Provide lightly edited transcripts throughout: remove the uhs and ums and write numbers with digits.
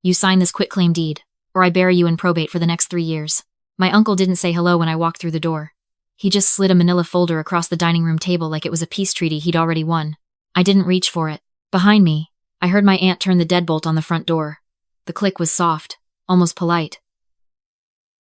You sign this quitclaim deed, or I bury you in probate for the next 3 years. My uncle didn't say hello when I walked through the door. He just slid a manila folder across the dining room table like it was a peace treaty he'd already won. I didn't reach for it. Behind me, I heard my aunt turn the deadbolt on the front door. The click was soft, almost polite.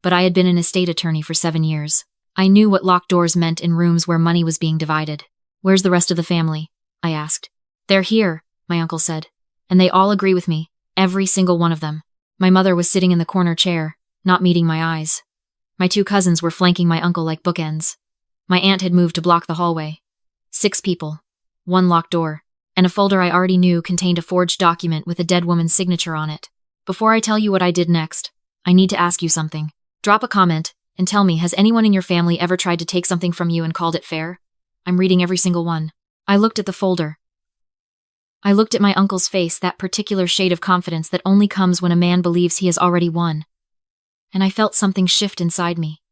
But I had been an estate attorney for 7 years. I knew what locked doors meant in rooms where money was being divided. Where's the rest of the family? I asked. They're here, my uncle said. And they all agree with me, every single one of them. My mother was sitting in the corner chair, not meeting my eyes. My 2 cousins were flanking my uncle like bookends. My aunt had moved to block the hallway. 6 people, 1 locked door, and a folder I already knew contained a forged document with a dead woman's signature on it. Before I tell you what I did next, I need to ask you something. Drop a comment and tell me, has anyone in your family ever tried to take something from you and called it fair? I'm reading every single one. I looked at the folder. I looked at my uncle's face, that particular shade of confidence that only comes when a man believes he has already won. And I felt something shift inside me.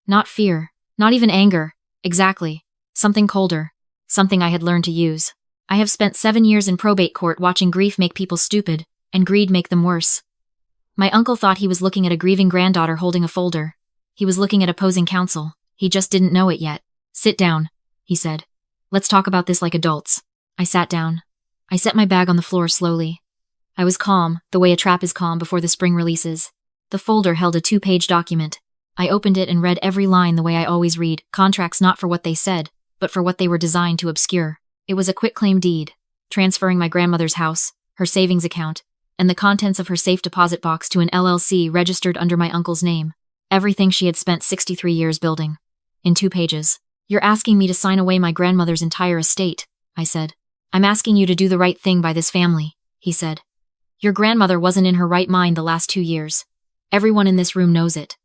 Not fear, not even anger, exactly. Something colder, something I had learned to use. I have spent 7 years in probate court watching grief make people stupid, and greed make them worse. My uncle thought he was looking at a grieving granddaughter holding a folder. He was looking at opposing counsel. He just didn't know it yet. Sit down, he said. Let's talk about this like adults. I sat down. I set my bag on the floor slowly. I was calm, the way a trap is calm before the spring releases. The folder held a 2-page document. I opened it and read every line the way I always read, contracts not for what they said, but for what they were designed to obscure. It was a quitclaim deed, transferring my grandmother's house, her savings account, and the contents of her safe deposit box to an LLC registered under my uncle's name. Everything she had spent 63 years building. In 2 pages. You're asking me to sign away my grandmother's entire estate, I said. I'm asking you to do the right thing by this family, he said. Your grandmother wasn't in her right mind the last 2 years. Everyone in this room knows it.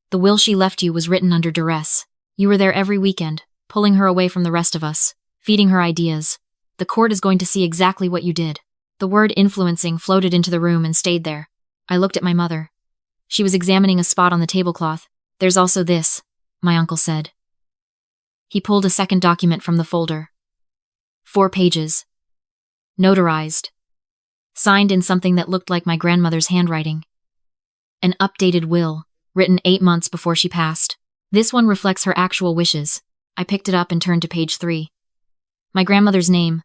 The will she left you was written under duress. You were there every weekend, pulling her away from the rest of us, feeding her ideas. The court is going to see exactly what you did. The word influencing floated into the room and stayed there. I looked at my mother. She was examining a spot on the tablecloth. There's also this, my uncle said. He pulled a second document from the folder. 4 pages. Notarized. Signed in something that looked like my grandmother's handwriting. An updated will, written 8 months before she passed. This one reflects her actual wishes. I picked it up and turned to page 3. My grandmother's name.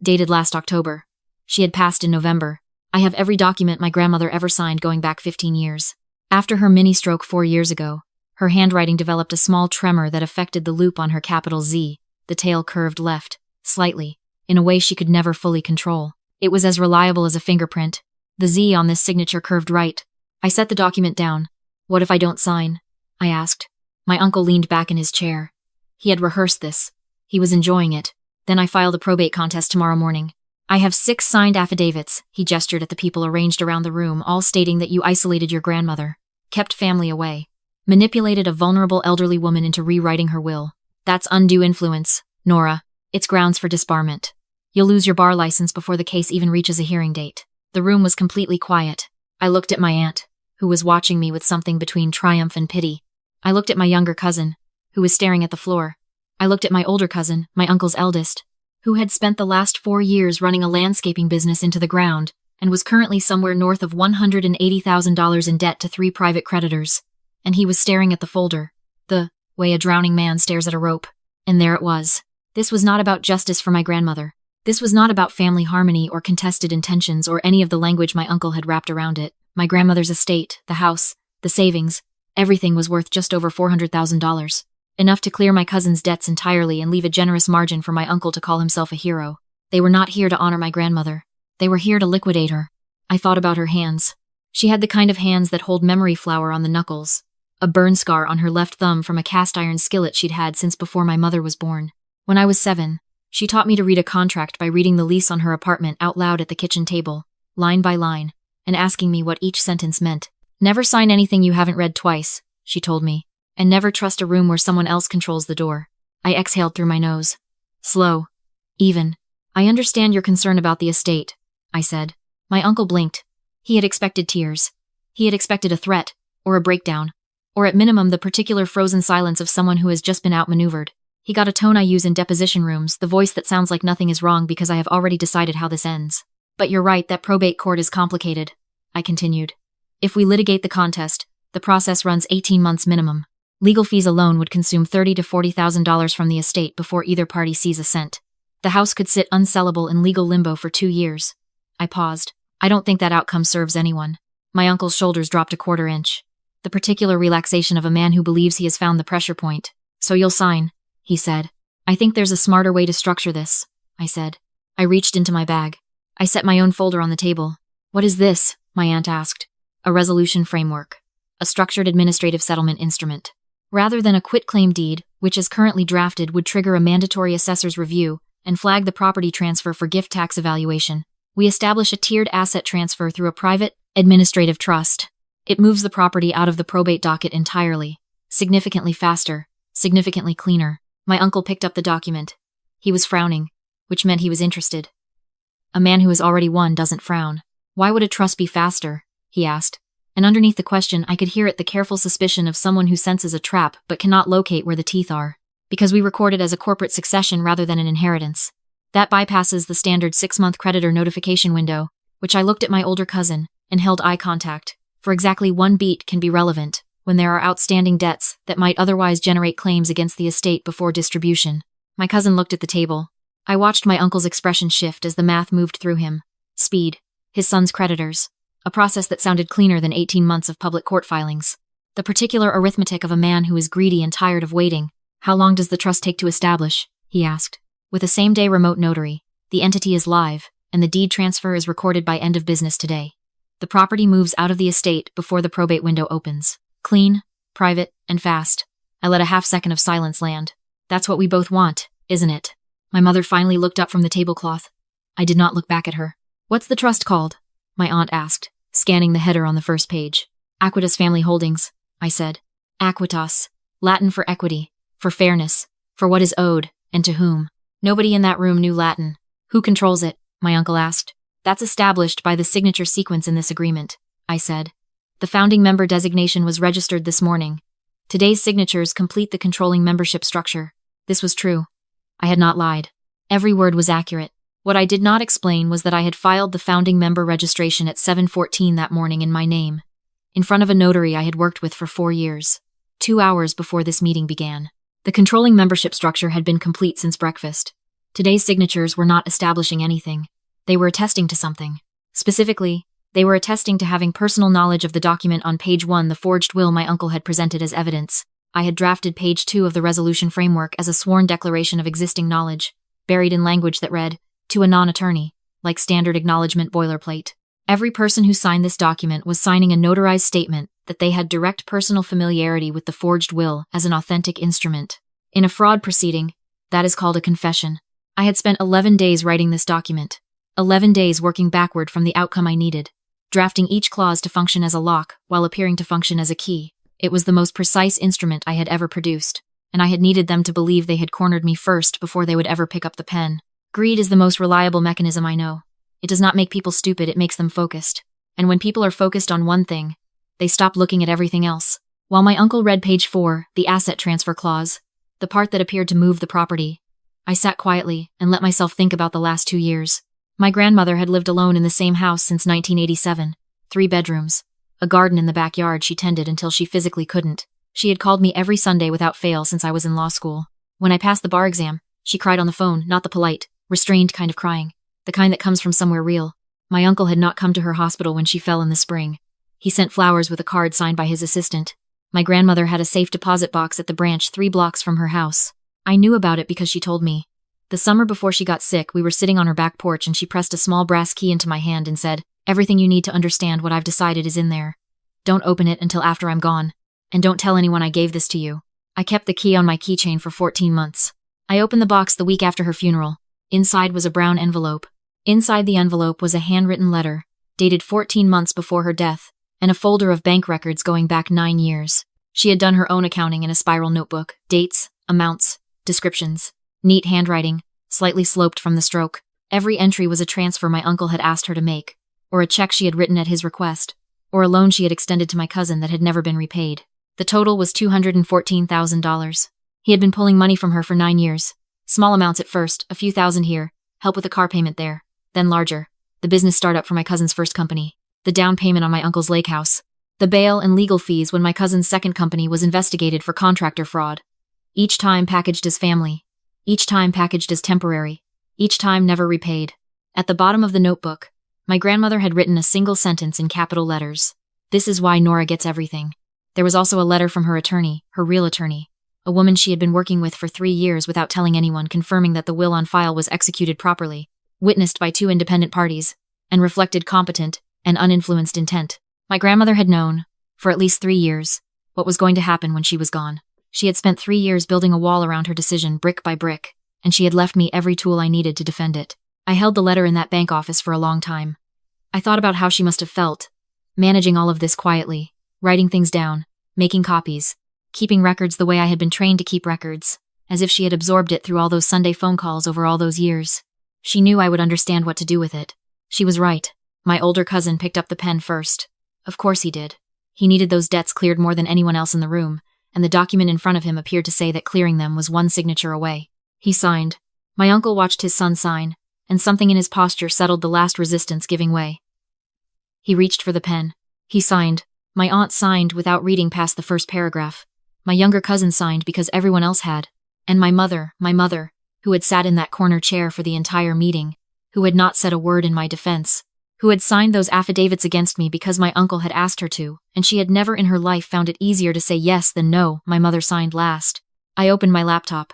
Dated last October. She had passed in November. I have every document my grandmother ever signed going back 15 years. After her mini-stroke 4 years ago, her handwriting developed a small tremor that affected the loop on her capital Z. The tail curved left, slightly, in a way she could never fully control. It was as reliable as a fingerprint. The Z on this signature curved right. I set the document down. What if I don't sign? I asked. My uncle leaned back in his chair. He had rehearsed this. He was enjoying it. Then I filed a probate contest tomorrow morning. I have 6 signed affidavits, he gestured at the people arranged around the room, all stating that you isolated your grandmother, kept family away, manipulated a vulnerable elderly woman into rewriting her will. That's undue influence, Nora. It's grounds for disbarment. You'll lose your bar license before the case even reaches a hearing date. The room was completely quiet. I looked at my aunt, who was watching me with something between triumph and pity. I looked at my younger cousin, who was staring at the floor. I looked at my older cousin, my uncle's eldest, who had spent the last 4 years running a landscaping business into the ground and was currently somewhere north of $180,000 in debt to 3 private creditors. And he was staring at the folder, the way a drowning man stares at a rope. And there it was. This was not about justice for my grandmother. This was not about family harmony or contested intentions or any of the language my uncle had wrapped around it. My grandmother's estate, the house, the savings, everything was worth just over $400,000. Enough to clear my cousin's debts entirely and leave a generous margin for my uncle to call himself a hero. They were not here to honor my grandmother. They were here to liquidate her. I thought about her hands. She had the kind of hands that hold memory flour on the knuckles, a burn scar on her left thumb from a cast iron skillet she'd had since before my mother was born. When I was 7, she taught me to read a contract by reading the lease on her apartment out loud at the kitchen table, line by line, and asking me what each sentence meant. Never sign anything you haven't read twice, she told me. And never trust a room where someone else controls the door. I exhaled through my nose. Slow. Even. I understand your concern about the estate, I said. My uncle blinked. He had expected tears. He had expected a threat, or a breakdown, or at minimum the particular frozen silence of someone who has just been outmaneuvered. He got a tone I use in deposition rooms, the voice that sounds like nothing is wrong because I have already decided how this ends. But you're right that probate court is complicated, I continued. If we litigate the contest, the process runs 18 months minimum. Legal fees alone would consume $30,000 to $40,000 from the estate before either party sees a cent. The house could sit unsellable in legal limbo for 2 years. I paused. I don't think that outcome serves anyone. My uncle's shoulders dropped a quarter inch. The particular relaxation of a man who believes he has found the pressure point. So you'll sign, he said. I think there's a smarter way to structure this, I said. I reached into my bag. I set my own folder on the table. What is this? My aunt asked. A resolution framework. A structured administrative settlement instrument. Rather than a quitclaim deed, which as currently drafted would trigger a mandatory assessor's review and flag the property transfer for gift tax evaluation, we establish a tiered asset transfer through a private, administrative trust. It moves the property out of the probate docket entirely. Significantly faster, significantly cleaner. My uncle picked up the document. He was frowning, which meant he was interested. A man who has already won doesn't frown. Why would a trust be faster? He asked. And underneath the question, I could hear it the careful suspicion of someone who senses a trap but cannot locate where the teeth are. Because we record it as a corporate succession rather than an inheritance. That bypasses the standard 6-month creditor notification window, which I looked at my older cousin and held eye contact. For exactly 1 beat can be relevant when there are outstanding debts that might otherwise generate claims against the estate before distribution. My cousin looked at the table. I watched my uncle's expression shift as the math moved through him. Speed. His son's creditors. A process that sounded cleaner than 18 months of public court filings. The particular arithmetic of a man who is greedy and tired of waiting. How long does the trust take to establish? He asked. With a same-day remote notary, the entity is live, and the deed transfer is recorded by end of business today. The property moves out of the estate before the probate window opens. Clean, private, and fast. I let a half-second of silence land. That's what we both want, isn't it? My mother finally looked up from the tablecloth. I did not look back at her. What's the trust called? My aunt asked, scanning the header on the first page. Aquitas Family Holdings, I said. Aquitas. Latin for equity, for fairness, for what is owed, and to whom. Nobody in that room knew Latin. Who controls it? My uncle asked. That's established by the signature sequence in this agreement, I said. The founding member designation was registered this morning. Today's signatures complete the controlling membership structure. This was true. I had not lied. Every word was accurate. What I did not explain was that I had filed the founding member registration at 7:14 that morning in my name, in front of a notary I had worked with for 4 years, 2 hours before this meeting began. The controlling membership structure had been complete since breakfast. Today's signatures were not establishing anything. They were attesting to something. Specifically, they were attesting to having personal knowledge of the document on page 1, the forged will my uncle had presented as evidence. I had drafted page 2 of the resolution framework as a sworn declaration of existing knowledge, buried in language that read, to a non-attorney, like standard acknowledgement boilerplate. Every person who signed this document was signing a notarized statement that they had direct personal familiarity with the forged will as an authentic instrument. In a fraud proceeding, that is called a confession. I had spent 11 days writing this document. 11 days working backward from the outcome I needed, drafting each clause to function as a lock while appearing to function as a key. It was the most precise instrument I had ever produced, and I had needed them to believe they had cornered me first before they would ever pick up the pen. Greed is the most reliable mechanism I know. It does not make people stupid, it makes them focused. And when people are focused on one thing, they stop looking at everything else. While my uncle read page 4, the asset transfer clause, the part that appeared to move the property, I sat quietly and let myself think about the last 2 years. My grandmother had lived alone in the same house since 1987, 3 bedrooms, a garden in the backyard she tended until she physically couldn't. She had called me every Sunday without fail since I was in law school. When I passed the bar exam, she cried on the phone, not the polite, restrained kind of crying, the kind that comes from somewhere real. My uncle had not come to her hospital when she fell in the spring. He sent flowers with a card signed by his assistant. My grandmother had a safe deposit box at the branch 3 blocks from her house. I knew about it because she told me. The summer before she got sick, we were sitting on her back porch and she pressed a small brass key into my hand and said, "Everything you need to understand what I've decided is in there. Don't open it until after I'm gone. And don't tell anyone I gave this to you." I kept the key on my keychain for 14 months. I opened the box the week after her funeral. Inside was a brown envelope. Inside the envelope was a handwritten letter, dated 14 months before her death, and a folder of bank records going back 9 years. She had done her own accounting in a spiral notebook. Dates, amounts, descriptions. Neat handwriting, slightly sloped from the stroke. Every entry was a transfer my uncle had asked her to make, or a check she had written at his request, or a loan she had extended to my cousin that had never been repaid. The total was $214,000. He had been pulling money from her for 9 years. Small amounts at first, a few thousand here, help with a car payment there, then larger. the business startup for my cousin's first company, the down payment on my uncle's lake house, the bail and legal fees when my cousin's second company was investigated for contractor fraud. Each time packaged as family. Each time packaged as temporary. Each time never repaid. At the bottom of the notebook, my grandmother had written a single sentence in capital letters. This is why Nora gets everything. There was also a letter from her attorney, her real attorney, a woman she had been working with for 3 years without telling anyone, confirming that the will on file was executed properly, witnessed by 2 independent parties, and reflected competent and uninfluenced intent. My grandmother had known, for at least 3 years, what was going to happen when she was gone. She had spent 3 years building a wall around her decision, brick by brick, and she had left me every tool I needed to defend it. I held the letter in that bank office for a long time. I thought about how she must have felt, managing all of this quietly, writing things down, making copies, keeping records the way I had been trained to keep records, as if she had absorbed it through all those Sunday phone calls over all those years. She knew I would understand what to do with it. She was right. My older cousin picked up the pen first. Of course he did. He needed those debts cleared more than anyone else in the room, and the document in front of him appeared to say that clearing them was one signature away. He signed. My uncle watched his son sign, and something in his posture settled the last resistance giving way. He reached for the pen. He signed. My aunt signed without reading past the first paragraph. My younger cousin signed because everyone else had. And my mother, who had sat in that corner chair for the entire meeting, who had not said a word in my defense, who had signed those affidavits against me because my uncle had asked her to, and she had never in her life found it easier to say yes than no. My mother signed last. I opened my laptop.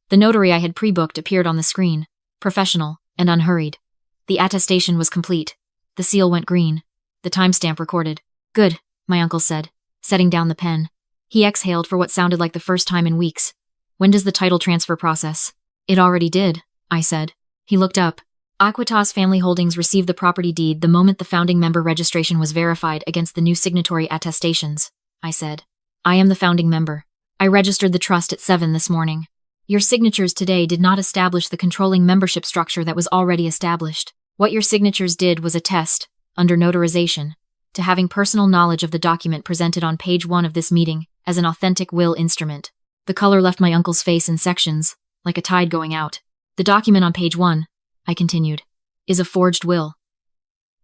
The notary I had pre-booked appeared on the screen, professional and unhurried. The attestation was complete. The seal went green. The timestamp recorded. Good, my uncle said, setting down the pen. He exhaled for what sounded like the first time in weeks. When does the title transfer process? It already did, I said. He looked up. Aquitas Family Holdings received the property deed the moment the founding member registration was verified against the new signatory attestations, I said. I am the founding member. I registered the trust at 7 this morning. Your signatures today did not establish the controlling membership structure that was already established. What your signatures did was attest, under notarization, to having personal knowledge of the document presented on page 1 of this meeting as an authentic will instrument. The color left my uncle's face in sections, like a tide going out. The document on page 1, I continued, is a forged will.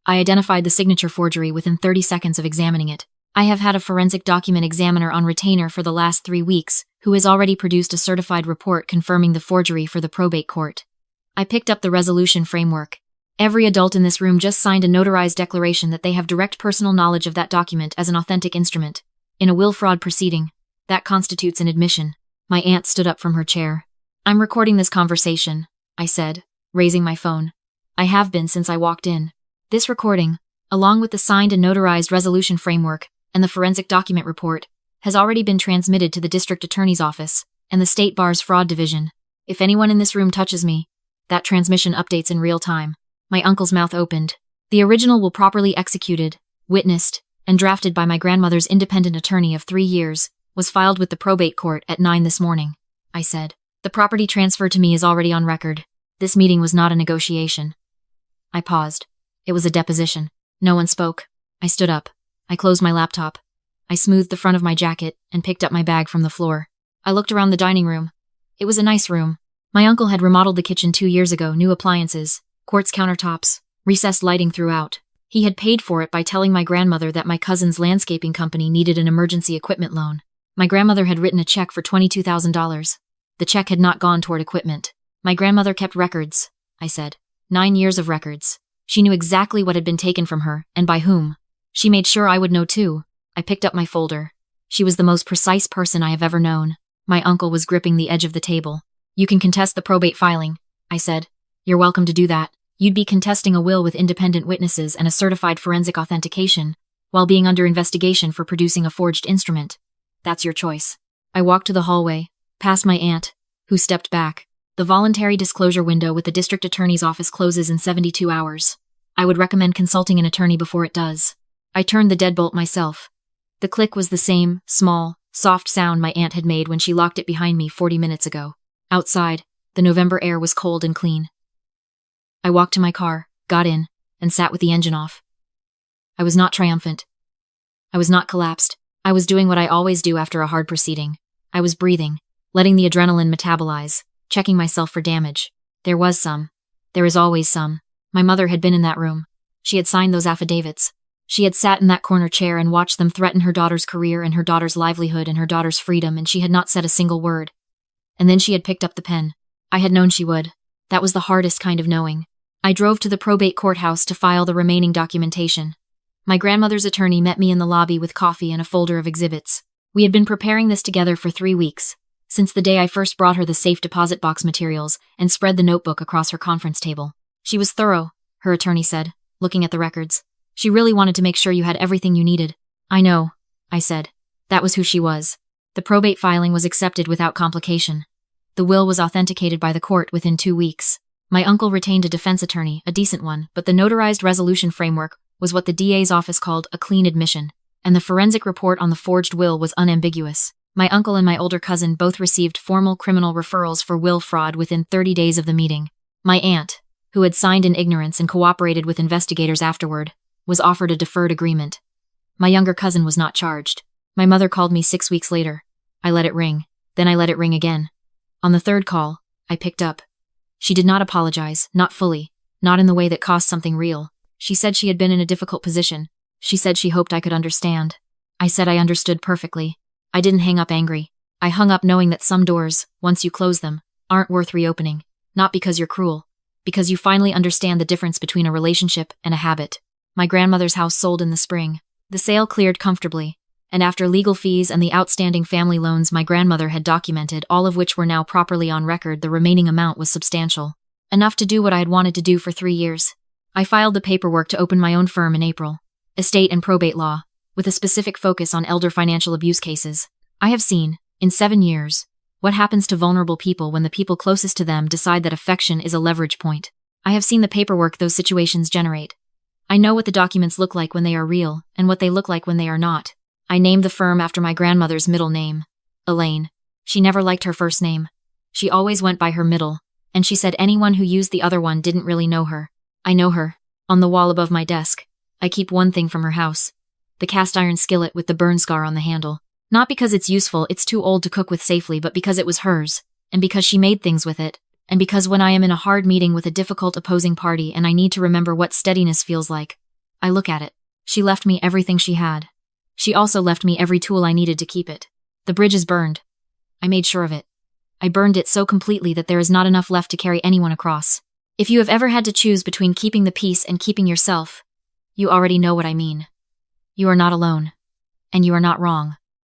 I identified the signature forgery within 30 seconds of examining it. I have had a forensic document examiner on retainer for the last 3 weeks, who has already produced a certified report confirming the forgery for the probate court. I picked up the resolution framework. Every adult in this room just signed a notarized declaration that they have direct personal knowledge of that document as an authentic instrument. In a will fraud proceeding, that constitutes an admission. My aunt stood up from her chair. I'm recording this conversation, I said, raising my phone. I have been since I walked in. This recording, along with the signed and notarized resolution framework and the forensic document report, has already been transmitted to the district attorney's office and the state bar's fraud division. If anyone in this room touches me, that transmission updates in real time. My uncle's mouth opened. The original will properly executed, witnessed, and drafted by my grandmother's independent attorney of 3 years, was filed with the probate court at 9 this morning, I said. The property transfer to me is already on record. This meeting was not a negotiation. I paused. It was a deposition. No one spoke. I stood up. I closed my laptop. I smoothed the front of my jacket and picked up my bag from the floor. I looked around the dining room. It was a nice room. My uncle had remodeled the kitchen 2 years ago, new appliances, quartz countertops, recessed lighting throughout. He had paid for it by telling my grandmother that my cousin's landscaping company needed an emergency equipment loan. My grandmother had written a check for $22,000. The check had not gone toward equipment. My grandmother kept records, I said. 9 years of records. She knew exactly what had been taken from her, and by whom. She made sure I would know too. I picked up my folder. She was the most precise person I have ever known. My uncle was gripping the edge of the table. You can contest the probate filing, I said. You're welcome to do that. You'd be contesting a will with independent witnesses and a certified forensic authentication, while being under investigation for producing a forged instrument. That's your choice. I walked to the hallway, past my aunt, who stepped back. The voluntary disclosure window with the district attorney's office closes in 72 hours. I would recommend consulting an attorney before it does. I turned the deadbolt myself. The click was the same, small, soft sound my aunt had made when she locked it behind me 40 minutes ago. Outside, the November air was cold and clean. I walked to my car, got in, and sat with the engine off. I was not triumphant. I was not collapsed. I was doing what I always do after a hard proceeding. I was breathing, letting the adrenaline metabolize, checking myself for damage. There was some. There is always some. My mother had been in that room. She had signed those affidavits. She had sat in that corner chair and watched them threaten her daughter's career and her daughter's livelihood and her daughter's freedom, and she had not said a single word. And then she had picked up the pen. I had known she would. That was the hardest kind of knowing. I drove to the probate courthouse to file the remaining documentation. My grandmother's attorney met me in the lobby with coffee and a folder of exhibits. We had been preparing this together for 3 weeks, since the day I first brought her the safe deposit box materials and spread the notebook across her conference table. She was thorough, her attorney said, looking at the records. She really wanted to make sure you had everything you needed. I know, I said. That was who she was. The probate filing was accepted without complication. The will was authenticated by the court within 2 weeks. My uncle retained a defense attorney, a decent one, but the notarized resolution framework was what the DA's office called a clean admission, and the forensic report on the forged will was unambiguous. My uncle and my older cousin both received formal criminal referrals for will fraud within 30 days of the meeting. My aunt, who had signed in ignorance and cooperated with investigators afterward, was offered a deferred agreement. My younger cousin was not charged. My mother called me 6 weeks later. I let it ring. Then I let it ring again. On the third call, I picked up. She did not apologize, not fully, not in the way that caused something real. She said she had been in a difficult position. She said she hoped I could understand. I said I understood perfectly. I didn't hang up angry. I hung up knowing that some doors, once you close them, aren't worth reopening. Not because you're cruel. Because you finally understand the difference between a relationship and a habit. My grandmother's house sold in the spring. The sale cleared comfortably, and after legal fees and the outstanding family loans my grandmother had documented, all of which were now properly on record, the remaining amount was substantial. Enough to do what I had wanted to do for 3 years. I filed the paperwork to open my own firm in April. Estate and probate law, with a specific focus on elder financial abuse cases. I have seen, in 7 years, what happens to vulnerable people when the people closest to them decide that affection is a leverage point. I have seen the paperwork those situations generate. I know what the documents look like when they are real, and what they look like when they are not. I named the firm after my grandmother's middle name, Elaine. She never liked her first name. She always went by her middle, and she said anyone who used the other one didn't really know her. I know her. On the wall above my desk, I keep one thing from her house. The cast iron skillet with the burn scar on the handle. Not because it's useful, it's too old to cook with safely, but because it was hers, and because she made things with it, and because when I am in a hard meeting with a difficult opposing party and I need to remember what steadiness feels like, I look at it. She left me everything she had. She also left me every tool I needed to keep it. The bridge is burned. I made sure of it. I burned it so completely that there is not enough left to carry anyone across. If you have ever had to choose between keeping the peace and keeping yourself, you already know what I mean. You are not alone. And you are not wrong.